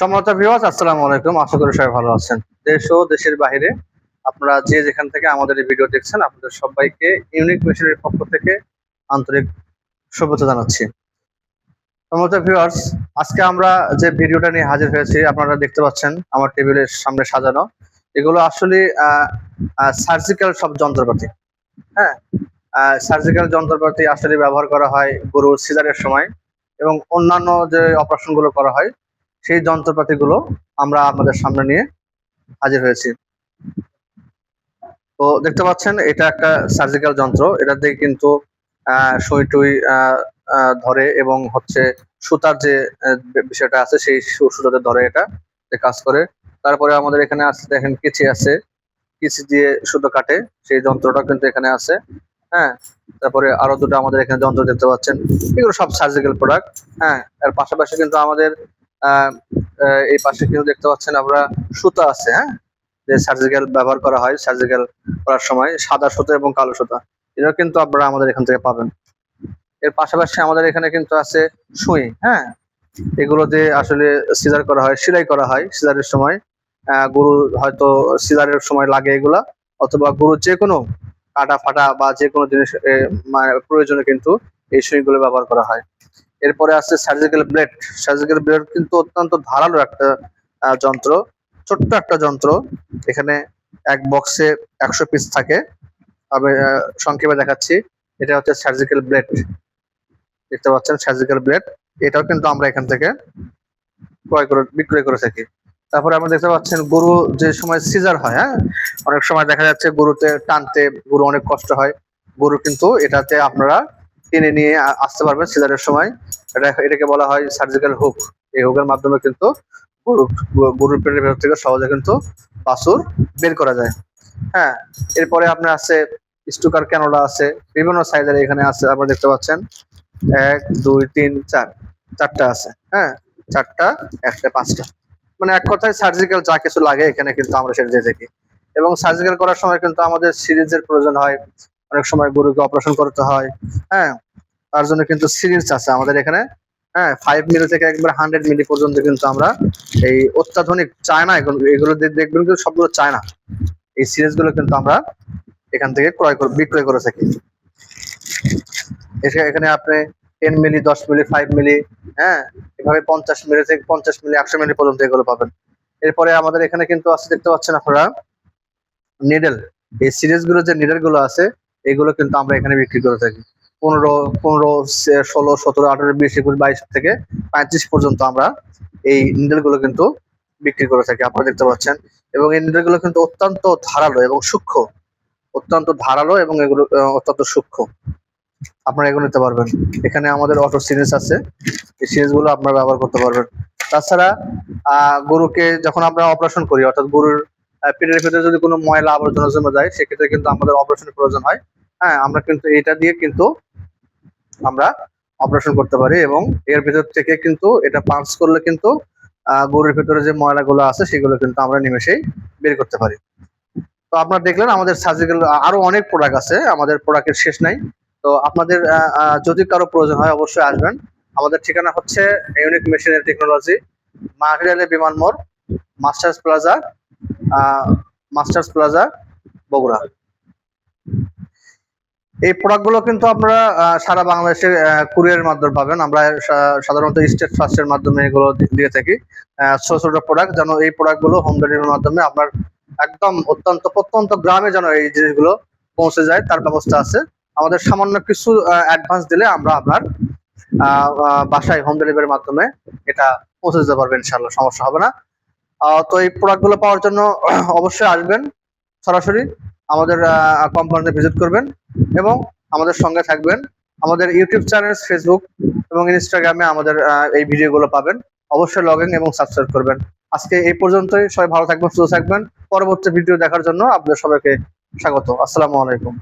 সম্মানিত ভিউয়ার্স, আসসালামু আলাইকুম। আশা করি সবাই ভালো আছেন। দেশ ও দেশের বাইরে আপনারা যে যেখান থেকে আমাদের এই ভিডিও দেখছেন, আপনাদের সবাইকে ইউনিক মেশিনের পক্ষ থেকে আন্তরিক শুভেচ্ছা জানাচ্ছি। সম্মানিত ভিউয়ার্স, আজকে আমরা যে ভিডিওটা নিয়ে হাজির হয়েছি আপনারা দেখতে পাচ্ছেন আমার টেবিলের সামনে সাজানো। এগুলো আসলে সার্জিক্যাল সব যন্ত্রপাতি। হ্যাঁ, সার্জিক্যাল যন্ত্রপাতি আসলে ব্যবহার করা হয় গরুর সিজারের সময় এবং অন্যান্য যে অপারেশন গুলো করা হয় সেই যন্ত্রপাতিগুলো আমরা আপনাদের সামনে নিয়ে হাজির হয়েছি। তো দেখতে পাচ্ছেন এটা একটা সার্জিক্যাল যন্ত্র। এটা দিয়ে কিন্তু সুই টুই ধরে এবং হচ্ছে সুতার যে বিষয়টা আছে সেই সুতাতে ধরে এটা কাজ করে। তারপরে আমাদের এখানে আছে, দেখেন কেচি আছে, কেচি দিয়ে সুতো কাটে সেই যন্ত্রটা কিন্তু এখানে আছে। হ্যাঁ, তারপরে আরো দুটো আমাদের এখানে যন্ত্র দেখতে পাচ্ছেন, এগুলো সব সার্জিক্যাল প্রোডাক্ট। হ্যাঁ, এর পাশাপাশি কিন্তু আমাদের এই পাশে কিন্তু দেখতে পাচ্ছেন আমরা সুতা আছে। হ্যাঁ, যে সার্জিক্যাল ব্যবহার করা হয় সার্জিক্যাল করার সময় সাদা সুতা এবং কালো সুতা, এটা কিন্তু আপনারা আমাদের এখান থেকে পাবেন। এর পাশাপাশি আমাদের এখানে কিন্তু আছে সুই। হ্যাঁ, এগুলো দিয়ে আসলে সিজার করা হয়, সেলাই করা হয় সিজারের সময়। গরু হয়তো সিজারের সময় লাগে এগুলা, অথবা গরুর যে কোনো কাটা ফাটা বা যে কোনো জিনিস মানে প্রয়োজনে কিন্তু এই সুইগুলো ব্যবহার করা হয়। এরপরে আছে সার্জিক্যাল ব্লেড। সার্জিক্যাল ব্লেড কিন্তু অত্যন্ত ধারালো একটা যন্ত্র, ছোট্ট একটা যন্ত্র। এখানে এক বক্সে 100 পিস থাকে। আমি সংক্ষেপে দেখাচ্ছি। এটা হচ্ছে সার্জিক্যাল ব্লেড, দেখতে পাচ্ছেন সার্জিক্যাল ব্লেড। এটাও কিন্তু আমরা এখান থেকে বিক্রয় করে থাকি। তারপরে আমরা দেখতে পাচ্ছেন গরু যে সময় সিজার হয়, হ্যাঁ, অনেক সময় দেখা যাচ্ছে গরুতে টানতে গরু অনেক কষ্ট হয়। গরু কিন্তু এটাতে আপনারা টেনে নিয়ে আসতে পারবেন সিজারের সময়। এটাকে বলা হয় সার্জিক্যাল হুক। এই হুকের মাধ্যমে কিন্তু গরুর পেটের ভেতর থেকে সহজে কিন্তু বাছুর বের করা যায়। হ্যাঁ, এরপরে আপনার আছে স্টুকার ক্যানোলা আছে, বিভিন্ন সাইজের এখানে আছে। আপনারা দেখতে পাচ্ছেন 1 2 3 4 চারটা আছে। হ্যাঁ, চারটা, একটা, পাঁচটা, মানে এক কথায় সার্জিক্যাল যা কিছু লাগে এখানে কিন্তু আমরা সেটা দিয়ে থাকি। এবং সার্জিক্যাল করার সময় কিন্তু আমাদের সিরিঞ্জের প্রয়োজন হয়, অনেক সময় গরুকে অপারেশন করতে হয়। হ্যাঁ, তার জন্য কিন্তু সিরিঞ্জ আছে আমাদের এখানে। হ্যাঁ, 5 মিলি থেকে একবার 100 মিলি পর্যন্ত কিন্তু আমরা এই অত্যাধুনিক চায়না এগুলো দেখবেন কিন্তু সবগুলো চায়না। এই সিরিজ গুলো কিন্তু আমরা এখান থেকে বিক্রয় করে থাকি। এখানে আপনি 10 মিলি, 10 মিলি, 5 মিলি, হ্যাঁ, এভাবে 50 মিলি থেকে 50 মিলি, 100 মিলি পর্যন্ত এগুলো পাবেন। এরপরে আমাদের এখানে কিন্তু আছে, দেখতে পাচ্ছেন আপনারা, নিডেল। এই সিরিজ গুলো যে নিডেল গুলো আছে এগুলো কিন্তু আমরা এখানে বিক্রি করে থাকি। 15, 16, 17, 18, 20, 21, 22 থেকে 35 পর্যন্ত আমরা এই নিডেল গুলো কিন্তু বিক্রি করে থাকি, আপনারা দেখতে পাচ্ছেন। এবং এই নিডেল গুলো কিন্তু অত্যন্ত ধারালো এবং সূক্ষ্ম, অত্যন্ত ধারালো এবং এগুলো অত্যন্ত সূক্ষ্ম। আপনারা এগুলো নিতে পারবেন। এখানে আমাদের অটো সিরিজ আছে, এই সিরিজ গুলো আপনারা ব্যবহার করতে পারবেন। তাছাড়া গরুকে যখন আমরা অপারেশন করি, অর্থাৎ গরুর পেটের ভেতরে যদি কোনো ময়লা আবর্জনা জমে যায় সেক্ষেত্রে কিন্তু আমাদের অপারেশনের প্রয়োজন হয়। হ্যাঁ, আমরা কিন্তু এটা দিয়ে কিন্তু আমরা অপারেশন করতে পারি এবং এর ভেতর থেকে কিন্তু এটা পাঞ্চ করলে কিন্তু গরুর ভেতরে যে ময়লাগুলো আছে সেগুলো কিন্তু আমরা নিমেষেই বের করতে পারি। তো আপনারা দেখলেন আমাদের সার্জিক্যাল আরো অনেক প্রোডাক্ট আছে, আমাদের প্রোডাক্টের শেষ নাই। তো আপনাদের যদি কারো প্রয়োজন হয় অবশ্যই আসবেন। আমাদের ঠিকানা হচ্ছে ইউনিক মেশিন এন্ড টেকনোলজি, মাটিরালে বিমান মোড়, মাস্টার্স প্লাজা, বগুড়া। এই প্রোডাক্টগুলো কিন্তু আপনারা সারা বাংলাদেশে কুরিয়ারের মাধ্যমে পাবেন। আমরা সাধারণত স্টেট ফার্স্টের মাধ্যমে এগুলো দিয়ে থাকি। ছোট ছোট প্রোডাক্ট, যেন এই প্রোডাক্টগুলো হোম ডেলিভারির মাধ্যমে আপনার একদম অত্যন্ত প্রত্যন্ত গ্রামে যেন এই জিনিসগুলো পৌঁছে যায় তার ব্যবস্থা আছে। আমাদের সামান্য কিছু অ্যাডভান্স দিলে আমরা আপনার বাসায় হোম ডেলিভারির মাধ্যমে এটা পৌঁছে দিতে পারবেন, ইনশাআল্লাহ সমস্যা হবে না। তো এই প্রোডাক্টগুলো পাওয়ার জন্য অবশ্যই আসবেন, সরাসরি আমাদের কোম্পানিতে ভিজিট করবেন এবং আমাদের সঙ্গে থাকবেন। আমাদের ইউটিউব চ্যানেল, ফেসবুক এবং ইনস্টাগ্রামে আমাদের এই ভিডিওগুলো পাবেন। অবশ্যই লগ ইন এবং সাবস্ক্রাইব করবেন। আজকে এই পর্যন্তই। সবাই ভালো থাকবেন, সুস্থ থাকবেন। পরবর্তী ভিডিও দেখার জন্য আপনাদের সবাইকে স্বাগত। আসসালামু আলাইকুম।